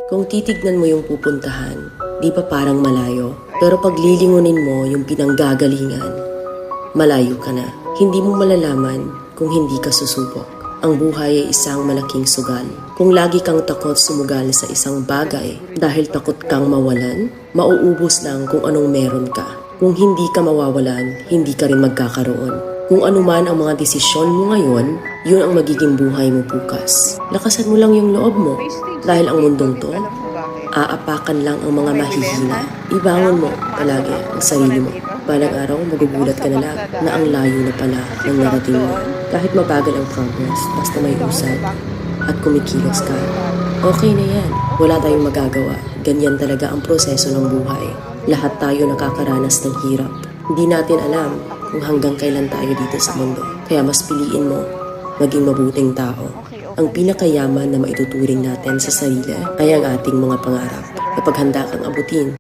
Kung titignan mo yung pupuntahan, di ba parang malayo? Pero pag lilingunin mo yung pinanggagalingan, malayo ka na. Hindi mo malalaman kung hindi ka susubok. Ang buhay ay isang malaking sugal. Kung lagi kang takot sumugal sa isang bagay dahil takot kang mawalan, mauubos lang kung anong meron ka. Kung hindi ka mawawalan, hindi ka rin magkakaroon. Kung ano man ang mga desisyon mo ngayon, yun ang magiging buhay mo bukas. Lakasan mo lang yung loob mo dahil ang mundong to, aapakan lang ang mga mahihina. Ibangon mo palagi ang sarili mo. Balang araw, magugulat ka na lang na ang layo na pala ng narating mo. Kahit mabagal ang progress, basta may usad at kumikilos ka, okay na yan. Wala tayong magagawa. Ganyan talaga ang proseso ng buhay. Lahat tayo nakakaranas ng hirap. Hindi natin alam kung hanggang kailan tayo dito sa mundo. Kaya mas piliin mo maging mabuting tao. Ang pinakayaman na maituturing natin sa sarili ay ang ating mga pangarap. Kapag handa kang abutin